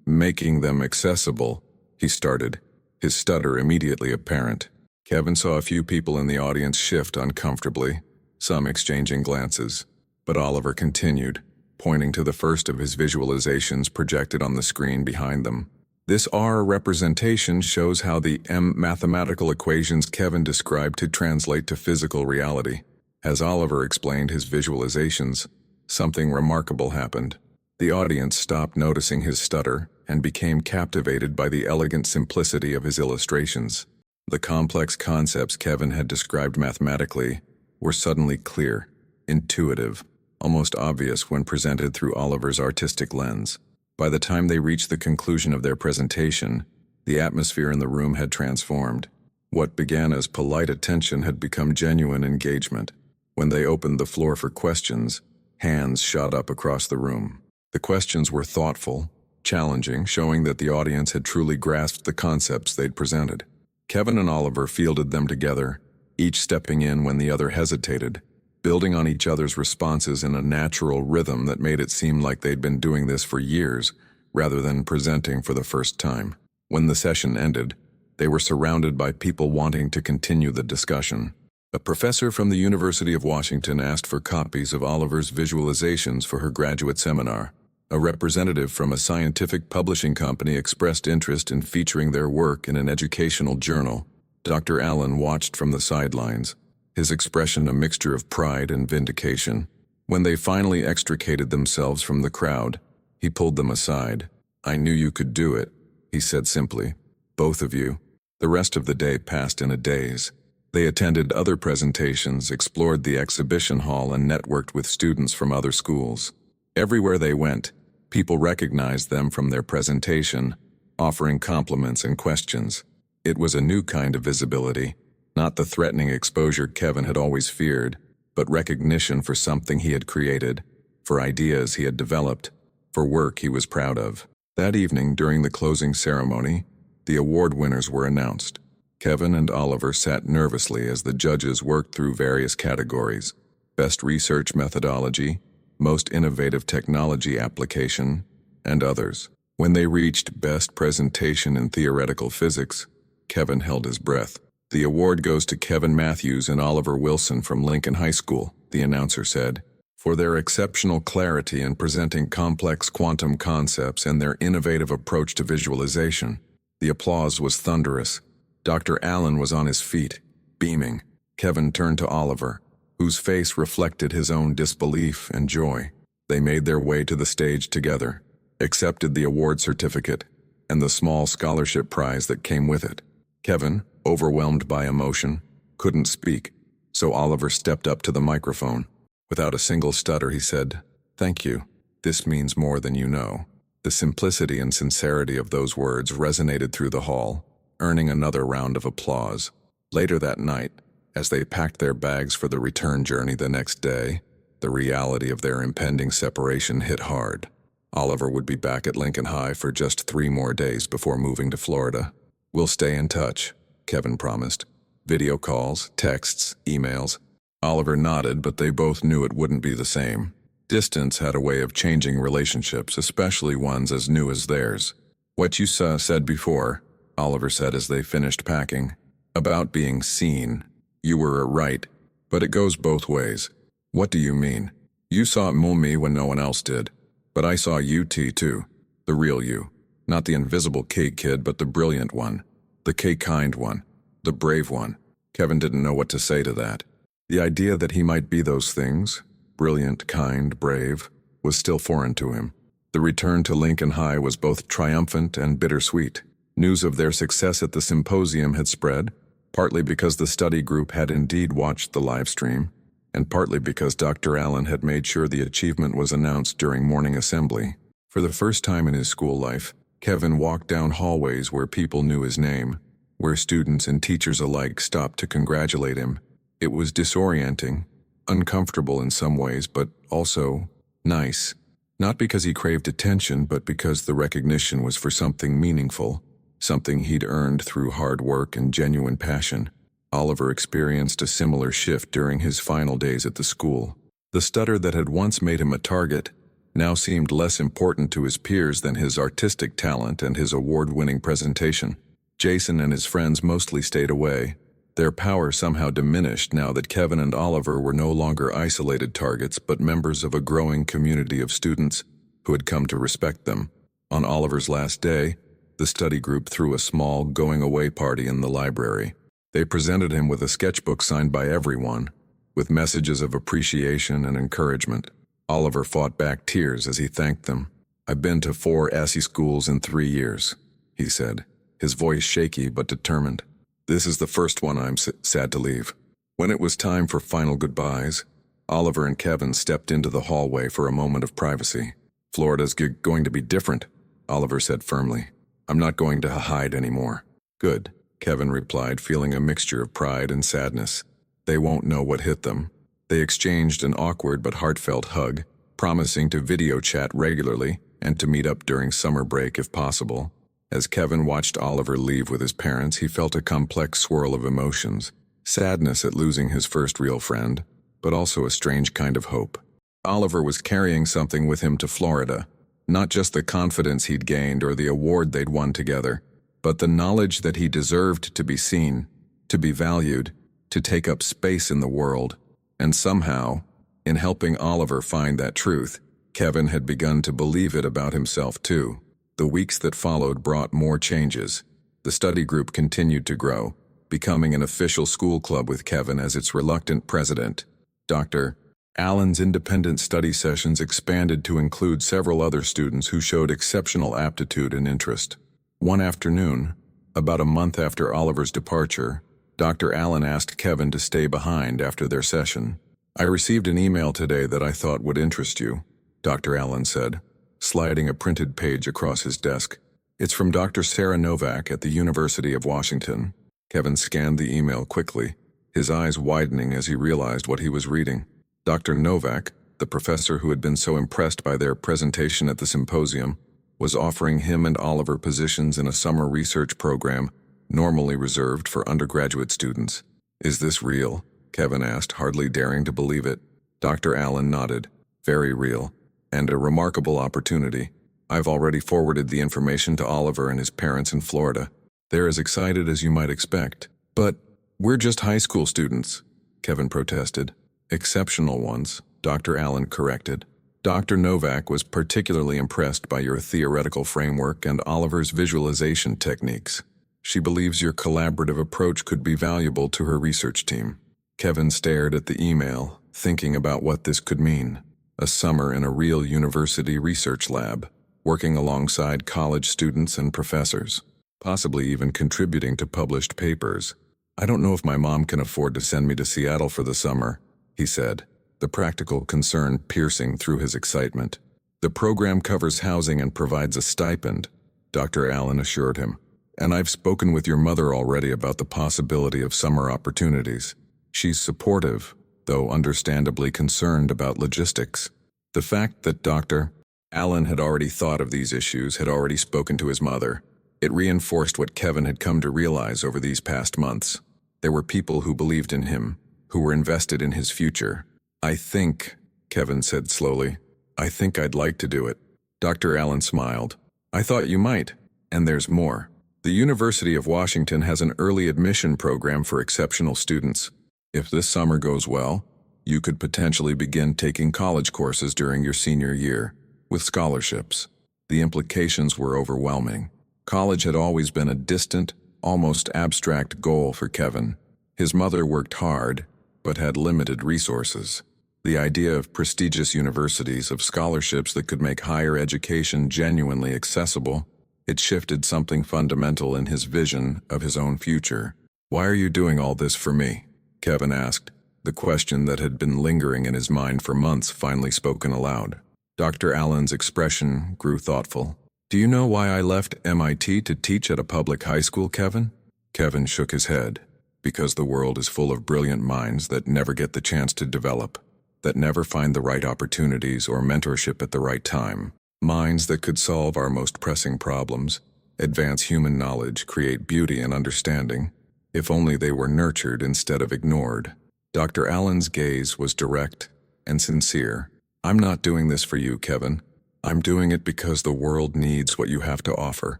Speaker 1: making them accessible," he started, his stutter immediately apparent. Kevin saw a few people in the audience shift uncomfortably, some exchanging glances. But Oliver continued, pointing to the first of his visualizations projected on the screen behind them. "This R representation shows how the mathematical equations Kevin described to translate to physical reality." As Oliver explained his visualizations, something remarkable happened. The audience stopped noticing his stutter and became captivated by the elegant simplicity of his illustrations. The complex concepts Kevin had described mathematically were suddenly clear, intuitive, almost obvious when presented through Oliver's artistic lens. By the time they reached the conclusion of their presentation, the atmosphere in the room had transformed. What began as polite attention had become genuine engagement. When they opened the floor for questions, hands shot up across the room. The questions were thoughtful, challenging, showing that the audience had truly grasped the concepts they'd presented. Kevin and Oliver fielded them together, each stepping in when the other hesitated, building on each other's responses in a natural rhythm that made it seem like they'd been doing this for years, rather than presenting for the first time. When the session ended, they were surrounded by people wanting to continue the discussion. A professor from the University of Washington asked for copies of Oliver's visualizations for her graduate seminar. A representative from a scientific publishing company expressed interest in featuring their work in an educational journal. Dr. Allen watched from the sidelines, his expression a mixture of pride and vindication. When they finally extricated themselves from the crowd, he pulled them aside. "I knew you could do it," he said simply. "Both of you." The rest of the day passed in a daze. They attended other presentations, explored the exhibition hall, and networked with students from other schools. Everywhere they went, people recognized them from their presentation, offering compliments and questions. It was a new kind of visibility, not the threatening exposure Kevin had always feared, but recognition for something he had created, for ideas he had developed, for work he was proud of. That evening, during the closing ceremony, the award winners were announced. Kevin and Oliver sat nervously as the judges worked through various categories: Best Research Methodology, Most Innovative Technology Application, and others. When they reached Best Presentation in Theoretical Physics, Kevin held his breath. "The award goes to Kevin Matthews and Oliver Wilson from Lincoln High School," the announcer said, "for their exceptional clarity in presenting complex quantum concepts and their innovative approach to visualization." The applause was thunderous. Dr. Allen was on his feet, beaming. Kevin turned to Oliver, whose face reflected his own disbelief and joy. They made their way to the stage together, accepted the award certificate, and the small scholarship prize that came with it. Kevin, overwhelmed by emotion, couldn't speak, so Oliver stepped up to the microphone. Without a single stutter, he said, "Thank you. This means more than you know." The simplicity and sincerity of those words resonated through the hall, earning another round of applause. Later that night, as they packed their bags for the return journey the next day, the reality of their impending separation hit hard. Oliver would be back at Lincoln High for just 3 more days before moving to Florida. "We'll stay in touch," Kevin promised. Video calls, texts, emails. Oliver nodded, but they both knew it wouldn't be the same. Distance had a way of changing relationships, especially ones as new as theirs. "What you said before," Oliver said as they finished packing, "about being seen. You were right, but it goes both ways." "What do you mean?" "You saw me when no one else did. But I saw you too. The real you. Not the invisible kid, but the brilliant one. The kind one. The brave one." Kevin didn't know what to say to that. The idea that he might be those things, brilliant, kind, brave, was still foreign to him. The return to Lincoln High was both triumphant and bittersweet. News of their success at the symposium had spread, partly because the study group had indeed watched the live stream, and partly because Dr. Allen had made sure the achievement was announced during morning assembly. For the first time in his school life, Kevin walked down hallways where people knew his name, where students and teachers alike stopped to congratulate him. It was disorienting, uncomfortable in some ways, but also nice. Not because he craved attention, but because the recognition was for something meaningful, something he'd earned through hard work and genuine passion. Oliver experienced a similar shift during his final days at the school. The stutter that had once made him a target now seemed less important to his peers than his artistic talent and his award-winning presentation. Jason and his friends mostly stayed away. Their power somehow diminished now that Kevin and Oliver were no longer isolated targets but members of a growing community of students who had come to respect them. On Oliver's last day, the study group threw a small going-away party in the library. They presented him with a sketchbook signed by everyone, with messages of appreciation and encouragement. Oliver fought back tears as he thanked them. "I've been to 4 SE schools in 3 years," he said, his voice shaky but determined. "This is the first one I'm sad to leave." When it was time for final goodbyes, Oliver and Kevin stepped into the hallway for a moment of privacy. "Florida's going to be different," Oliver said firmly. "I'm not going to hide anymore." "Good," Kevin replied, feeling a mixture of pride and sadness. They won't know what hit them. They exchanged an awkward but heartfelt hug, promising to video chat regularly and to meet up during summer break if possible. As Kevin watched Oliver leave with his parents, he felt a complex swirl of emotions. Sadness at losing his first real friend, but also a strange kind of hope. Oliver was carrying something with him to Florida, not just the confidence he'd gained or the award they'd won together, but the knowledge that he deserved to be seen, to be valued, to take up space in the world. And somehow, in helping Oliver find that truth, Kevin had begun to believe it about himself too. The weeks that followed brought more changes. The study group continued to grow, becoming an official school club with Kevin as its reluctant president. Dr. Allen's independent study sessions expanded to include several other students who showed exceptional aptitude and interest. One afternoon, about a month after Oliver's departure, Dr. Allen asked Kevin to stay behind after their session. "I received an email today that I thought would interest you," Dr. Allen said, sliding a printed page across his desk. "It's from Dr. Sarah Novak at the University of Washington." Kevin scanned the email quickly, his eyes widening as he realized what he was reading. Dr. Novak, the professor who had been so impressed by their presentation at the symposium, was offering him and Oliver positions in a summer research program normally reserved for undergraduate students. "Is this real?" Kevin asked, hardly daring to believe it. Dr. Allen nodded. "Very real, and a remarkable opportunity. I've already forwarded the information to Oliver and his parents in Florida. They're as excited as you might expect." "But we're just high school students," Kevin protested. "Exceptional ones," Dr. Allen corrected. Dr. Novak was particularly impressed by your theoretical framework and Oliver's visualization techniques. She believes your collaborative approach could be valuable to her research team. Kevin stared at the email, thinking about what this could mean. A summer in a real university research lab, working alongside college students and professors, possibly even contributing to published papers. "I don't know if my mom can afford to send me to Seattle for the summer," he said, the practical concern piercing through his excitement. The program covers housing and provides a stipend, Dr. Allen assured him. And I've spoken with your mother already about the possibility of summer opportunities. She's supportive, though understandably concerned about logistics. The fact that Dr. Allen had already thought of these issues, had already spoken to his mother, it reinforced what Kevin had come to realize over these past months. There were people who believed in him, who were invested in his future. I think, Kevin said slowly, I think I'd like to do it. Dr. Allen smiled. I thought you might. And there's more. The University of Washington has an early admission program for exceptional students. If this summer goes well, you could potentially begin taking college courses during your senior year, with scholarships. The implications were overwhelming. College had always been a distant, almost abstract goal for Kevin. His mother worked hard, but had limited resources. The idea of prestigious universities, of scholarships that could make higher education genuinely accessible, it shifted something fundamental in his vision of his own future. Why are you doing all this for me? Kevin asked, the question that had been lingering in his mind for months finally spoken aloud. Dr. Allen's expression grew thoughtful. Do you know why I left MIT to teach at a public high school, Kevin? Kevin shook his head. Because the world is full of brilliant minds that never get the chance to develop, that never find the right opportunities or mentorship at the right time. Minds that could solve our most pressing problems, advance human knowledge, create beauty and understanding, if only they were nurtured instead of ignored. Dr. Allen's gaze was direct and sincere. I'm not doing this for you, Kevin. I'm doing it because the world needs what you have to offer.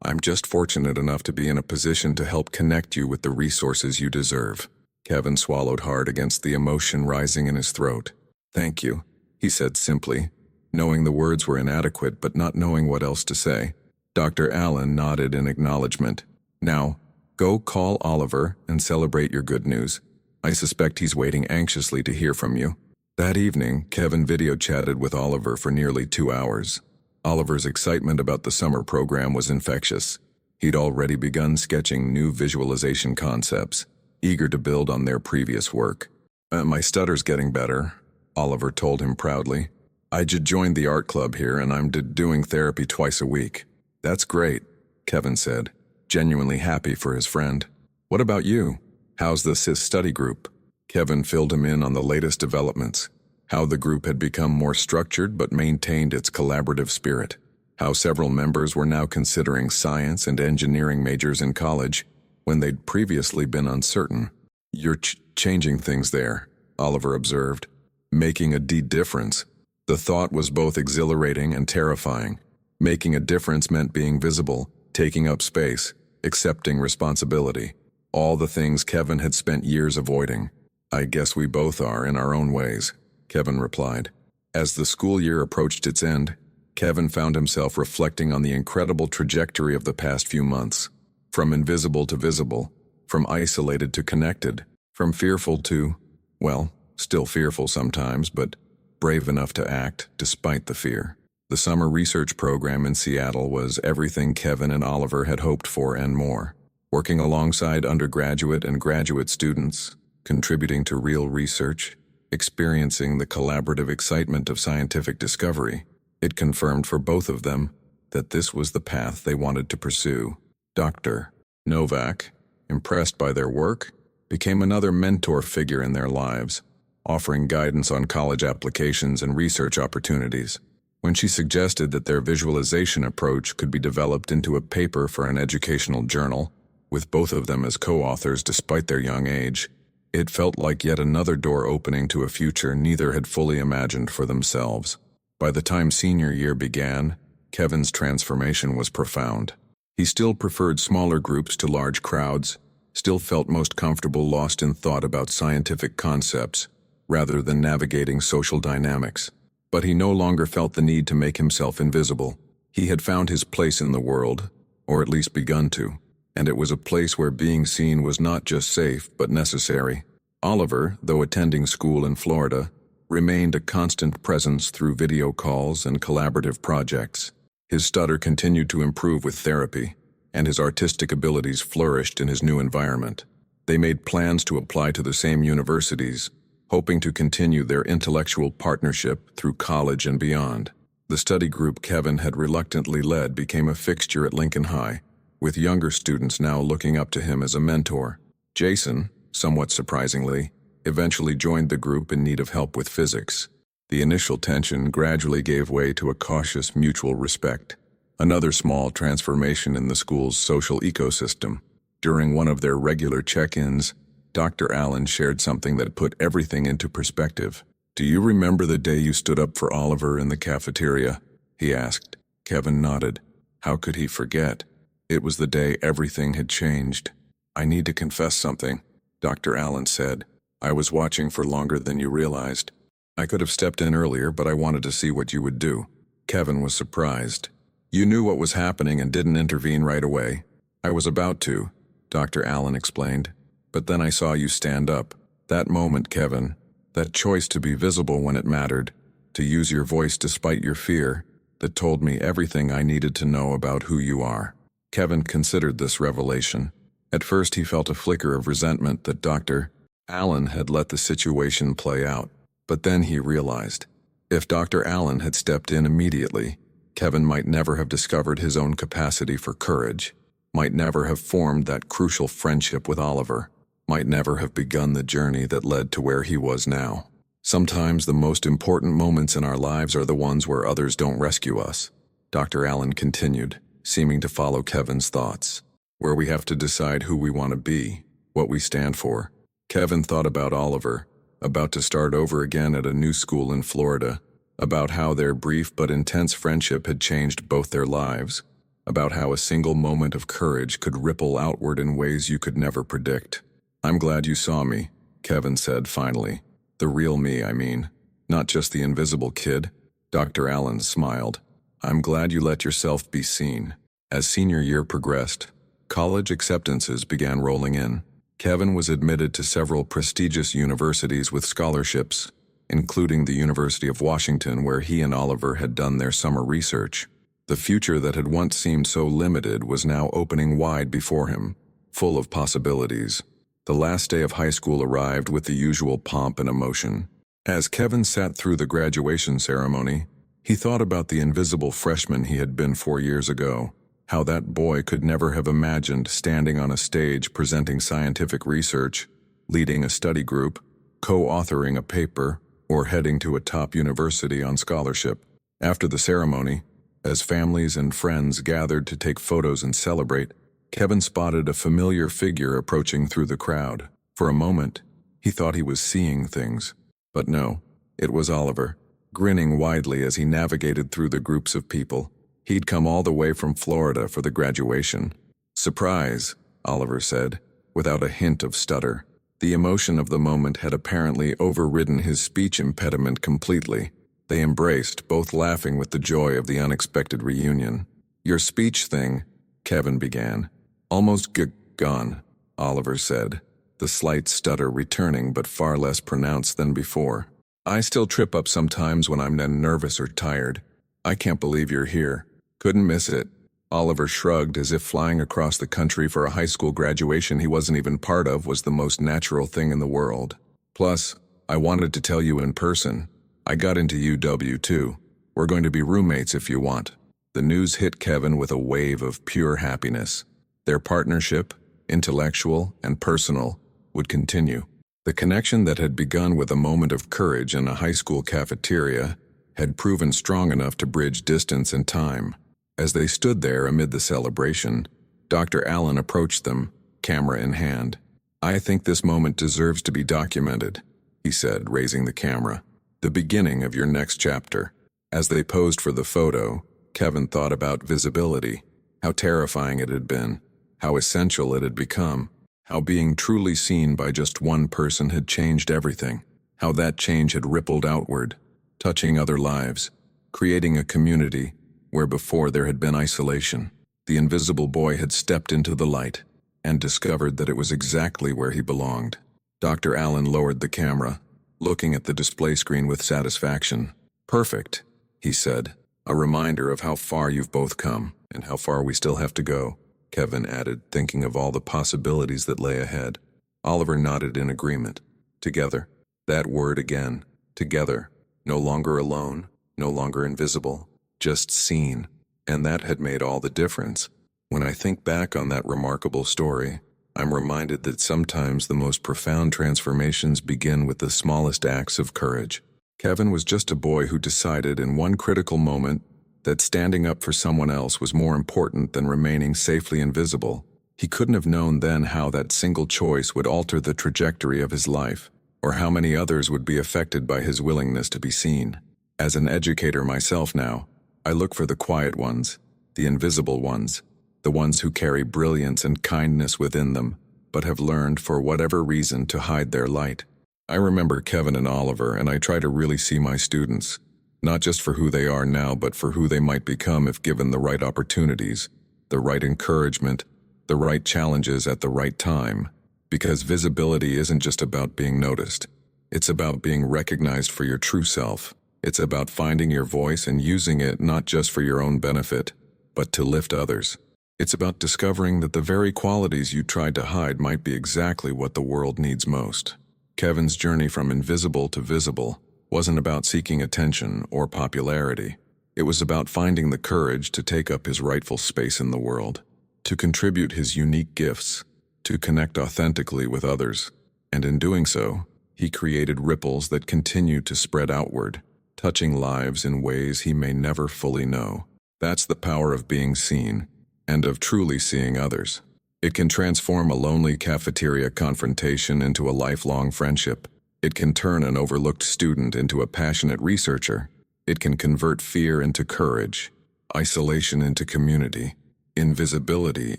Speaker 1: I'm just fortunate enough to be in a position to help connect you with the resources you deserve. Kevin swallowed hard against the emotion rising in his throat. Thank you, he said simply, knowing the words were inadequate but not knowing what else to say. Dr. Allen nodded in acknowledgement. Now, go call Oliver and celebrate your good news. I suspect he's waiting anxiously to hear from you. That evening, Kevin video chatted with Oliver for nearly 2 hours. Oliver's excitement about the summer program was infectious. He'd already begun sketching new visualization concepts, eager to build on their previous work. My stutter's getting better, Oliver told him proudly. I just joined the art club here and I'm doing therapy twice a week. That's great, Kevin said, genuinely happy for his friend. What about you? How's the SIS study group? Kevin filled him in on the latest developments, how the group had become more structured but maintained its collaborative spirit, how several members were now considering science and engineering majors in college when they'd previously been uncertain. You're changing things there, Oliver observed, making a difference. The thought was both exhilarating and terrifying. Making a difference meant being visible, taking up space, accepting responsibility. All the things Kevin had spent years avoiding. I guess we both are in our own ways, Kevin replied. As the school year approached its end, Kevin found himself reflecting on the incredible trajectory of the past few months. From invisible to visible, from isolated to connected, from fearful to, well, still fearful sometimes, but brave enough to act despite the fear. The summer research program in Seattle was everything Kevin and Oliver had hoped for and more. Working alongside undergraduate and graduate students, contributing to real research, experiencing the collaborative excitement of scientific discovery, it confirmed for both of them that this was the path they wanted to pursue. Dr. Novak, impressed by their work, became another mentor figure in their lives, offering guidance on college applications and research opportunities. When she suggested that their visualization approach could be developed into a paper for an educational journal, with both of them as co-authors despite their young age, it felt like yet another door opening to a future neither had fully imagined for themselves. By the time senior year began, Kevin's transformation was profound. He still preferred smaller groups to large crowds, still felt most comfortable lost in thought about scientific concepts, rather than navigating social dynamics. But he no longer felt the need to make himself invisible. He had found his place in the world, or at least begun to. And it was a place where being seen was not just safe, but necessary. Oliver, though attending school in Florida, remained a constant presence through video calls and collaborative projects. His stutter continued to improve with therapy, and his artistic abilities flourished in his new environment. They made plans to apply to the same universities, hoping to continue their intellectual partnership through college and beyond. The study group Kevin had reluctantly led became a fixture at Lincoln High, with younger students now looking up to him as a mentor. Jason, somewhat surprisingly, eventually joined the group in need of help with physics. The initial tension gradually gave way to a cautious mutual respect, another small transformation in the school's social ecosystem. During one of their regular check-ins, Dr. Allen shared something that put everything into perspective. "Do you remember the day you stood up for Oliver in the cafeteria?" he asked. Kevin nodded. How could he forget? It was the day everything had changed. "I need to confess something," Dr. Allen said. "I was watching for longer than you realized. I could have stepped in earlier, but I wanted to see what you would do." Kevin was surprised. "You knew what was happening and didn't intervene right away." "I was about to," Dr. Allen explained. "But then I saw you stand up. That moment, Kevin, that choice to be visible when it mattered, to use your voice despite your fear, that told me everything I needed to know about who you are." Kevin considered this revelation. At first he felt a flicker of resentment that Dr. Allen had let the situation play out. But then he realized, if Dr. Allen had stepped in immediately, Kevin might never have discovered his own capacity for courage, might never have formed that crucial friendship with Oliver, might never have begun the journey that led to where he was now. Sometimes the most important moments in our lives are the ones where others don't rescue us, Dr. Allen continued, seeming to follow Kevin's thoughts. Where we have to decide who we want to be, what we stand for. Kevin thought about Oliver, about to start over again at a new school in Florida, about how their brief but intense friendship had changed both their lives, about how a single moment of courage could ripple outward in ways you could never predict. "I'm glad you saw me," Kevin said finally. "The real me, I mean. Not just the invisible kid." Dr. Allen smiled. "I'm glad you let yourself be seen." As senior year progressed, college acceptances began rolling in. Kevin was admitted to several prestigious universities with scholarships, including the University of Washington, where he and Oliver had done their summer research. The future that had once seemed so limited was now opening wide before him, full of possibilities. The last day of high school arrived with the usual pomp and emotion. As Kevin sat through the graduation ceremony, he thought about the invisible freshman he had been 4 years ago, how that boy could never have imagined standing on a stage presenting scientific research, leading a study group, co-authoring a paper, or heading to a top university on scholarship. After the ceremony, as families and friends gathered to take photos and celebrate, Kevin spotted a familiar figure approaching through the crowd. For a moment, he thought he was seeing things. But no, it was Oliver, grinning widely as he navigated through the groups of people. He'd come all the way from Florida for the graduation. "Surprise," Oliver said, without a hint of stutter. The emotion of the moment had apparently overridden his speech impediment completely. They embraced, both laughing with the joy of the unexpected reunion. "Your speech thing," Kevin began. "Almost gone," Oliver said, the slight stutter returning but far less pronounced than before. "I still trip up sometimes when I'm nervous or tired. I can't believe you're here. Couldn't miss it." Oliver shrugged, as if flying across the country for a high school graduation he wasn't even part of was the most natural thing in the world. "Plus, I wanted to tell you in person. I got into UW too. We're going to be roommates if you want." The news hit Kevin with a wave of pure happiness. Their partnership, intellectual and personal, would continue. The connection that had begun with a moment of courage in a high school cafeteria had proven strong enough to bridge distance and time. As they stood there amid the celebration, Dr. Allen approached them, camera in hand. "I think this moment deserves to be documented," he said, raising the camera. "The beginning of your next chapter." As they posed for the photo, Kevin thought about visibility, how terrifying it had been, how essential it had become, how being truly seen by just one person had changed everything, how that change had rippled outward, touching other lives, creating a community where before there had been isolation. The invisible boy had stepped into the light and discovered that it was exactly where he belonged. Dr. Allen lowered the camera, looking at the display screen with satisfaction. "Perfect," he said. "A reminder of how far you've both come and how far we still have to go," Kevin added, thinking of all the possibilities that lay ahead. Oliver nodded in agreement. Together. That word again. Together. No longer alone, no longer invisible. just seen. And that had made all the difference. When I think back on that remarkable story, I'm reminded that sometimes the most profound transformations begin with the smallest acts of courage. Kevin was just a boy who decided in one critical moment that standing up for someone else was more important than remaining safely invisible. He couldn't have known then how that single choice would alter the trajectory of his life, or how many others would be affected by his willingness to be seen. As an educator myself now, I look for the quiet ones, the invisible ones, the ones who carry brilliance and kindness within them, but have learned for whatever reason to hide their light. I remember Kevin and Oliver, and I try to really see my students, not just for who they are now, but for who they might become if given the right opportunities, the right encouragement, the right challenges at the right time. Because visibility isn't just about being noticed. It's about being recognized for your true self. It's about finding your voice and using it not just for your own benefit, but to lift others. It's about discovering that the very qualities you tried to hide might be exactly what the world needs most. Kevin's journey from invisible to visible wasn't about seeking attention or popularity. It was about finding the courage to take up his rightful space in the world, to contribute his unique gifts, to connect authentically with others. And in doing so, he created ripples that continue to spread outward, touching lives in ways he may never fully know. That's the power of being seen, and of truly seeing others. It can transform a lonely cafeteria confrontation into a lifelong friendship. It can turn an overlooked student into a passionate researcher. It can convert fear into courage, isolation into community, invisibility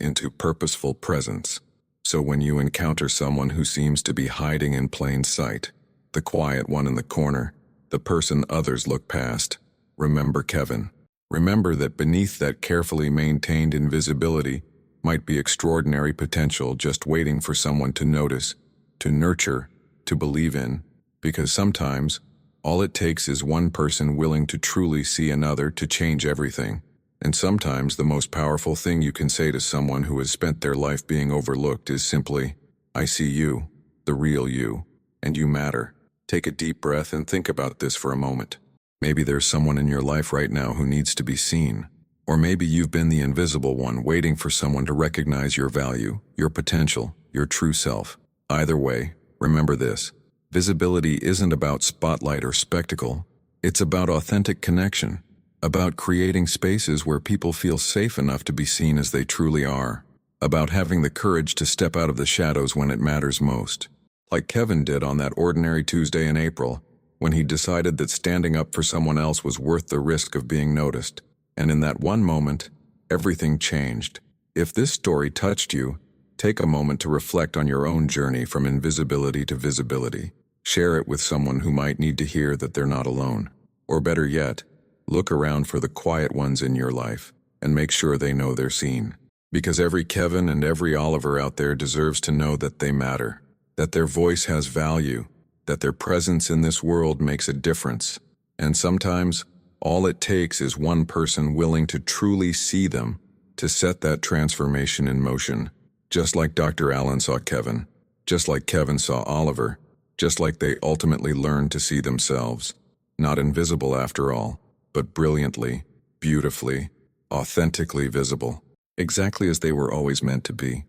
Speaker 1: into purposeful presence. So when you encounter someone who seems to be hiding in plain sight, the quiet one in the corner, the person others look past, remember Kevin. Remember that beneath that carefully maintained invisibility might be extraordinary potential just waiting for someone to notice, to nurture, to believe in, because sometimes all it takes is one person willing to truly see another to change everything. And sometimes the most powerful thing you can say to someone who has spent their life being overlooked is simply, "I see you, the real you, and you matter." Take a deep breath and think about this for a moment. Maybe there's someone in your life right now who needs to be seen. Or maybe you've been the invisible one waiting for someone to recognize your value, your potential, your true self. Either way, remember this. Visibility isn't about spotlight or spectacle. It's about authentic connection, about creating spaces where people feel safe enough to be seen as they truly are, about having the courage to step out of the shadows when it matters most. Like Kevin did on that ordinary Tuesday in April, when he decided that standing up for someone else was worth the risk of being noticed. And in that one moment, everything changed. If this story touched you, take a moment to reflect on your own journey from invisibility to visibility. Share it with someone who might need to hear that they're not alone. Or better yet, look around for the quiet ones in your life and make sure they know they're seen. Because every Kevin and every Oliver out there deserves to know that they matter, that their voice has value, that their presence in this world makes a difference. And sometimes, all it takes is one person willing to truly see them to set that transformation in motion. Just like Dr. Allen saw Kevin, just like Kevin saw Oliver, just like they ultimately learned to see themselves. Not invisible after all, but brilliantly, beautifully, authentically visible. Exactly as they were always meant to be.